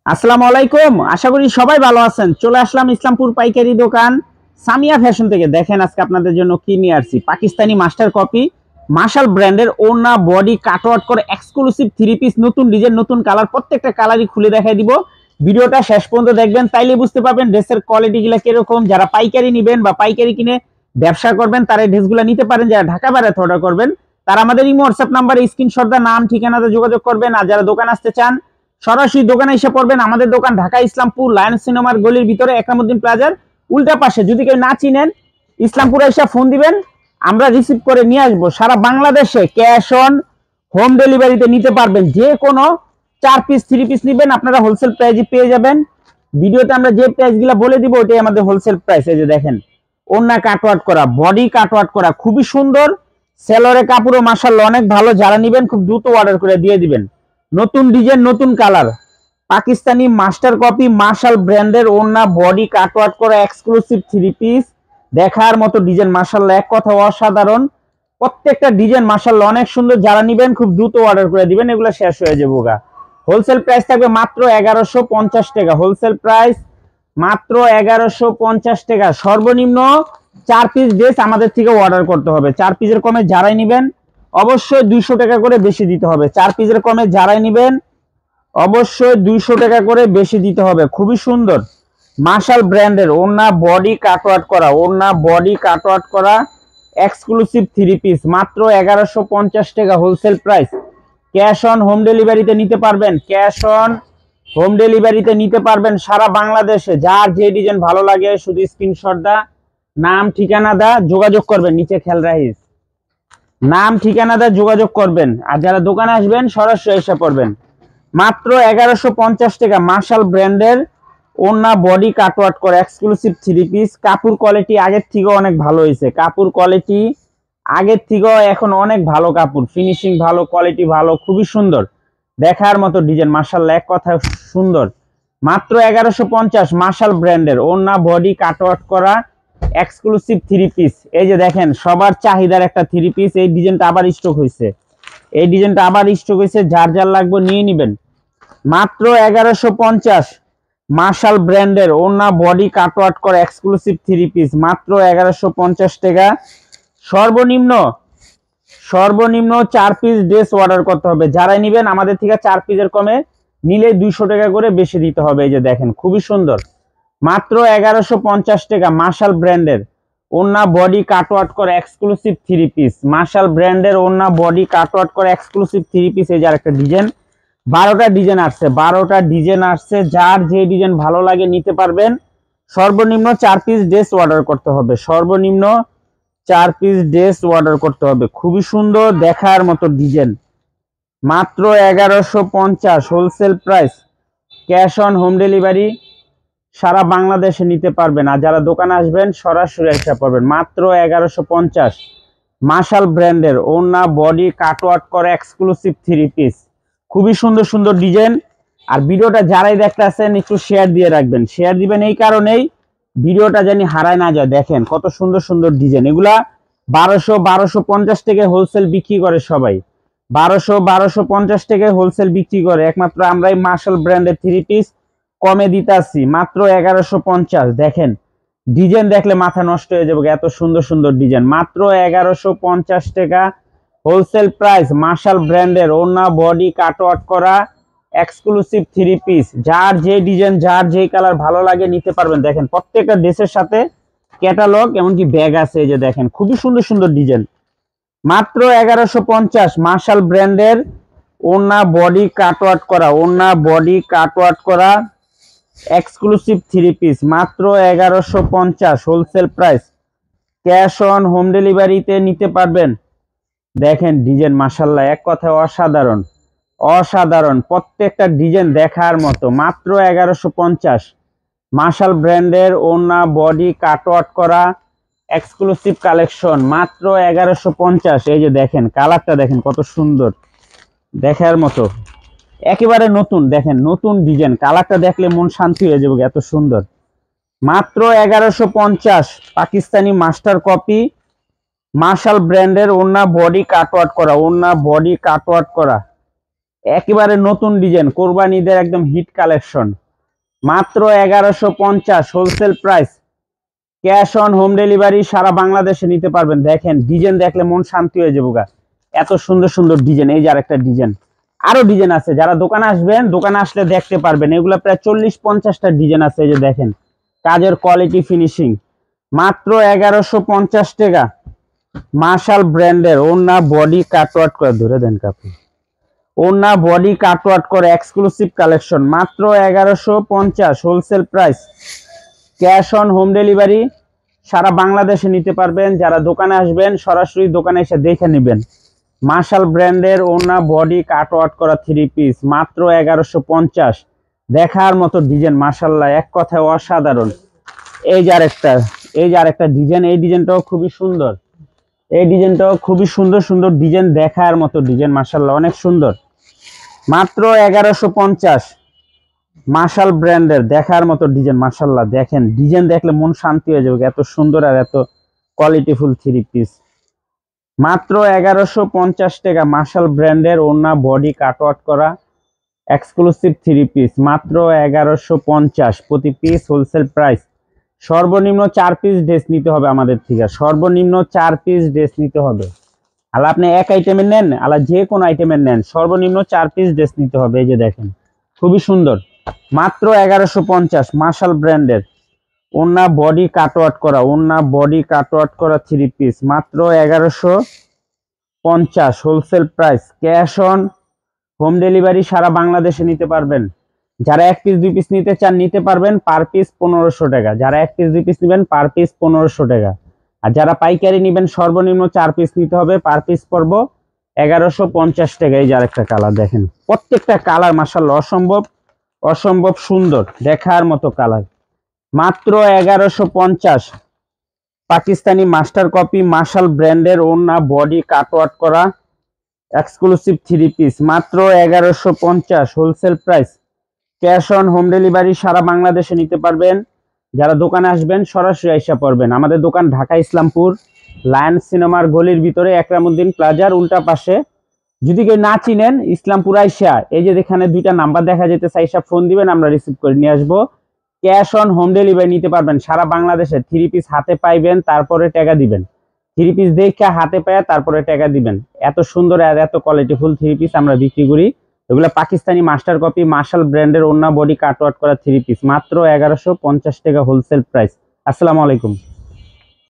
আসসালামু আলাইকুম। আশা করি সবাই ভালো আছেন। চলে আসলাম ইসলামপুর পাইকারি দোকান সামিয়া ফ্যাশন থেকে। দেখেন আজকে আপনাদের জন্য কি নিয়ে আসছি। পাকিস্তানি মাস্টার কপি মার্শাল ব্র্যান্ডের ওড়না বডি কাটওয়ার্ক করে এক্সক্লুসিভ থ্রি পিস, নতুন ডিজাইন, নতুন কালার, প্রত্যেকটা কালারই খুলে দেখাই দিব। ভিডিওটা শেষ পর্যন্ত দেখবেন, তাইলে বুঝতে পারবেন ড্রেসের কোয়ালিটিগুলো কিরকম। যারা পাইকারি নেবেন বা পাইকারি কিনে ব্যবসা করবেন তারা এই ড্রেসগুলো নিতে পারেন। যারা ঢাকা বাইরে অর্ডার করবেন তারা আমাদের ইমো হোয়াটসঅ্যাপ নাম্বারে স্ক্রিনশট দা নাম ঠিকানাতে যোগাযোগ করবেন। আর যারা দোকান আসতে চান সরাসরি দোকানে এসে পড়বেন। আমাদের দোকান ঢাকা ইসলামপুর লায়ন্স সিনেমার গলির ভিতরে একরামউদ্দিন প্লাজার উল্টা পাশে। যদি কেউ না চিনেন ইসলামপুরে এসে ফোন দিবেন, আমরা রিসিভ করে নিয়ে আসবো। সারা বাংলাদেশে ক্যাশ অন হোম ডেলিভারিতে নিতে পারবেন। যে কোনো 4 পিস 3 পিস নেবেন আপনারা হোলসেল প্রাইসে পেয়ে যাবেন। ভিডিওতে আমরা যে প্রাইসগুলো বলে দিব ওটাই আমাদের হোলসেল প্রাইস। এই যে দেখেন ওড়না কাটওয়ার্ক করা, বডি কাটওয়ার্ক করা, খুবই সুন্দর। সেলরের কাপড়ও মাশাআল্লাহ অনেক ভালো। যারা নেবেন খুব দ্রুত অর্ডার করে দিয়ে দিবেন। নতুন ডিজাইন, নতুন colour, Pakistani master copy Marshal ব্র্যান্ডের ওড়না বডি কাটওয়ার্ক করা এক্সক্লুসিভ থ্রি পিস। দেখার মতো ডিজাইন মাশাআল্লাহ, এক কথা অসাধারণ। প্রত্যেকটা ডিজাইন মাশাআল্লাহ অনেক সুন্দর। যারা নেবেন খুব দ্রুত অর্ডার করে দিবেন, এগুলো শেষ হয়ে যাবে গা। হোলসেল প্রাইস থাকবে মাত্র 1150 টাকা। হোলসেল প্রাইস মাত্র 1150 টাকা। সর্বনিম্ন 4 পিস ড্রেস আমাদের থেকে অর্ডার করতে হবে। 4 পিসের কমে যারাই নেবেন অবশ্যই 200 টাকা করে বেশি দিতে হবে। 4 পিসের কমে যারাই নেবেন অবশ্যই 200 টাকা করে বেশি দিতে হবে। খুবই সুন্দর মার্শাল ব্র্যান্ডের ওড়না বডি কাটওয়ার্ক করা, ওড়না বডি কাটওয়ার্ক করা এক্সক্লুসিভ থ্রি পিস মাত্র 1150 টাকা wholesale price. Cash on home ডেলিভারিতে নিতে পারবেন, ক্যাশ অন হোম ডেলিভারিতে নিতে পারবেন সারা বাংলাদেশে। যার যে ডিজাইন ভালো লাগে শুধু স্ক্রিনশট দা, নাম ঠিকানা দা যোগাযোগ করবেন। নিচে খেয়াল রাখিস, নাম ঠিকানা দা যোগাযোগ করবেন। আর যারা দোকানে আসবেন সরাসরি এসে পড়বেন। মাত্র 1150 টাকা মার্শাল ব্র্যান্ডের ওড়না বডি কাটওয়ার্ক করে এক্সক্লুসিভ থ্রি পিস। কাপড় কোয়ালিটি আগের থেকেও অনেক ভালো হয়েছে। কাপড় কোয়ালিটি আগের থেকেও এখন অনেক ভালো। কাপড় ফিনিশিং ভালো, কোয়ালিটি ভালো, খুবই সুন্দর। দেখার মতো ডিজাইন মার্শাল্লাহ, এক কথা সুন্দর। মাত্র 1150 মার্শাল ব্র্যান্ডের ওড়না বডি কাটওয়ার্ক করা এক্সক্লুসিভ থ্রি পিস। এই যে দেখেন সবার চাহিদার একটা থ্রি পিস। এই ডিজাইনটা আবার স্টক হয়েছে, এই ডিজাইনটা আবার স্টক হয়েছে। যার যার লাগবে নিয়ে নেবেন। মাত্র 1150 মার্শাল ব্র্যান্ডের ওড়না বডি কাটওয়ার্ক করা এক্সক্লুসিভ থ্রি পিস মাত্র 1150 টাকা। সর্বনিম্ন সর্বনিম্ন 4 পিস ড্রেস অর্ডার করতে হবে। যারাই নেবেন আমাদের থেকে 4 পিসের কমে নিলে 200 টাকা করে বেশি দিতে হবে। এই যে দেখেন খুবই সুন্দর মাত্র 1150 টাকা মার্শাল ব্র্যান্ডের ওড়না বডি কাটওয়ার্ক করা এক্সক্লুসিভ থ্রি পিস। মার্শাল ব্র্যান্ডের ওড়না বডি কাটওয়ার্ক করা এক্সক্লুসিভ থ্রি পিস। এই যে আরেকটা ডিজাইন, 12টা ডিজাইন আসছে, 12টা ডিজাইন আসছে। যার যে ডিজাইন ভালো লাগে নিতে পারবেন। সর্বনিম্ন 4 পিস ড্রেস অর্ডার করতে হবে, সর্বনিম্ন 4 পিস ড্রেস অর্ডার করতে হবে। খুবই সুন্দর দেখার মতো ডিজাইন মাত্র 1150 wholesale price. Cash on home delivery সারা বাংলাদেশে নিতে পারবেন। আর যারা দোকানে আসবেন সরাসরি এসে পড়বেন। মাত্র 1150 মার্শাল ব্র্যান্ডের ওড়না বডি কাটওয়ার্ক করা এক্সক্লুসিভ থ্রি পিস। খুবই সুন্দর সুন্দর ডিজাইন। আর ভিডিওটা যারাই দেখতে আসেন একটু শেয়ার দিয়ে রাখবেন। শেয়ার দিবেন এই কারণেই ভিডিওটা জানি হারায় না যায়। দেখেন কত সুন্দর সুন্দর ডিজাইন। এগুলা 1250 টাকা হোলসেল বিক্রি করে সবাই। 1250 টাকা হোলসেল বিক্রি করে। একমাত্র আমরাই মার্শাল ব্র্যান্ডের থ্রি পিস কমে দিতাছি মাত্র 1150। দেখেন ডিজাইন দেখলে মাথা নষ্ট হয়ে যাবে, এত সুন্দর সুন্দর ডিজাইন। মাত্র 1150 টাকা হোলসেল প্রাইস। মার্শাল ব্র্যান্ডের ওড়না বডি কাটওয়ার্ক করা এক্সক্লুসিভ থ্রি পিস। যার যে ডিজাইন, যার যে কালার ভালো লাগে নিতে পারবেন। দেখেন প্রত্যেকটা ড্রেসের সাথে ক্যাটালগ এমনকি ব্যাগ আছে। এই যে দেখেন খুবই সুন্দর সুন্দর ডিজাইন। মাত্র 1150 মার্শাল ব্র্যান্ডের ওড়না বডি কাটওয়ার্ক করা, ওড়না বডি কাটওয়ার্ক করা এক্সক্লুসিভ থ্রি পিস মাত্র 1150 wholesale price. Cash on home ডেলিভারিতে নিতে পারবেন। দেখেন ডিজাইন মাশাআল্লাহ, এক কথায় অসাধারণ, অসাধারণ। প্রত্যেকটা ডিজাইন দেখার মতো। মাত্র 1150 মার্শাল ব্র্যান্ডের ওড়না বডি কাটওয়ার্ক করা এক্সক্লুসিভ কালেকশন মাত্র 1150। এই যে দেখেন কালারটা দেখেন কত সুন্দর, দেখার মতো, একেবারে নতুন। দেখেন নতুন ডিজাইন, কালারটা দেখলে মন শান্তি হয়ে যাবে, এত সুন্দর। মাত্র 1150 পাকিস্তানি মাস্টার কপি মার্শাল ব্র্যান্ডের ওড়না বডি কাটওয়ার্ক করা, ওড়না বডি কাটওয়ার্ক করা একেবারে নতুন ডিজাইন, কোরবানি ঈদের একদম হিট কালেকশন, মাত্র 1150 wholesale price, cash on home delivery, সারা বাংলাদেশে নিতে পারবেন। দেখেন ডিজাইন দেখলে মন শান্তি হয়ে যাবো গা, এত সুন্দর সুন্দর ডিজাইন। এই যে আরেকটা ডিজাইন, আরো ডিজাইন আছে, যারা দোকানে আসবেন, দোকানে আসলে দেখতে পারবেন। এগুলা প্রায় 40-50টা ডিজাইন আছে। এই যে দেখেন কাজের কোয়ালিটি ফিনিশিং, মাত্র 1150 টাকা। মার্শাল ব্র্যান্ডের ওড়না বডি কাটওয়ার্ক করে, ধরে দেন কাপড়, ওড়না বডি কাটওয়ার্ক করে এক্সক্লুসিভ কালেকশন, মাত্র 1150 wholesale price, cash on home delivery, সারা বাংলাদেশে নিতে পারবেন। যারা দোকানে আসবেন সরাসরি দোকানে এসে দেখে নেবেন। মার্শাল ব্র্যান্ডের ওড়না বডি কাটওয়ার্ক করা 3 পিস, মাত্র 1150, দেখার মতো ডিজাইন, মার্শাল্লাহ এক কথায় অসাধারণ। এই যে আরেকটা ডিজাইন, এই ডিজাইনটাও খুবই সুন্দর, এই ডিজাইনটাও খুবই সুন্দর সুন্দর ডিজাইন, দেখার মতো ডিজাইন, মার্শাল্লাহ অনেক সুন্দর, মাত্র 1150। মার্শাল ব্র্যান্ডের দেখার মতো ডিজাইন, মার্শাল্লাহ দেখেন ডিজাইন দেখলে মন শান্তি হয়ে যাবে, এত সুন্দর আর এত কোয়ালিটিফুল 3 পিস, মাত্র 1150 টাকা। মার্শাল ব্র্যান্ডের ওড়না বডি কাটওয়ার্ক করা এক্সক্লুসিভ 3 পিস, মাত্র 1150 প্রতি পিস, হোলসেল প্রাইস। সর্বনিম্ন 4 পিস ড্রেস নিতে হবে আমাদের থেকে, সর্বনিম্ন 4 পিস ড্রেস নিতে হবে। আলা আপনি এক আইটেমের নেন, আলা যে কোনো আইটেমের নেন, সর্বনিম্ন 4 পিস ড্রেস নিতে হবে। এই যে দেখেন খুবই সুন্দর, মাত্র 1150। মার্শাল ব্র্যান্ডের ওড়না বডি কাটওয়ার্ক করা, ওড়না বডি কাটওয়ার্ক করা 3 পিস, মাত্র 1150 wholesale price, cash on home delivery, সারা বাংলাদেশে নিতে পারবেন। যারা 1 পিস 2 পিস নিতে চান নিতে পারবেন, পার পিস 1500 টাকা। যারা 1 পিস 2 পিস নেবেন পার পিস 1500 টাকা। আর যারা পাইকারি নেবেন সর্বনিম্ন 4 পিস নিতে হবে, পার পিস পড়ব 1150 টাকা। এই যে আরেকটা কালার দেখেন, প্রত্যেকটা কালার মাশাআল্লাহ অসম্ভব সুন্দর, দেখার মতো কালার, মাত্র 1150। পাকিস্তানি মাস্টার কপি মার্শাল ব্র্যান্ডের ওড়না বডি কাটওয়ার্ক করা এক্সক্লুসিভ 3 পিস, মাত্র 1150 wholesale price, cash on home delivery, সারা বাংলাদেশে নিতে পারবেন। যারা দোকানে আসবেন সরাসরি আইসা পড়বেন। আমাদের দোকান ঢাকা ইসলামপুর লায়ন সিনেমার গলির ভিতরে, একরামউদ্দিন প্লাজার উল্টা পাশে। যদি কেউ না চিনেন, ইসলামপুর আইসা এই যে এখানে 2টা নাম্বার দেখা যেতেছে, আইসা ফোন দিবেন, আমরা রিসিভ করে নিয়ে আসবো। ক্যাশ অন হোম ডেলিভারি নিতে পারবেন সারা বাংলাদেশে। 3 পিস হাতে পাইবেন, তারপরে টাকা দিবেন। 3 পিস দেখে হাতে পায়া তারপরে টাকা দিবেন। এত সুন্দর আর এত কোয়ালিটিফুল 3 পিস আমরা বিক্রি করি। এগুলো পাকিস্তানি মাস্টার কপি মার্শাল ব্র্যান্ডের ওড়না বডি কাটওয়ার্ক করা 3 পিস, মাত্র 1150 টাকা হোলসেল প্রাইস। আসসালামু আলাইকুম।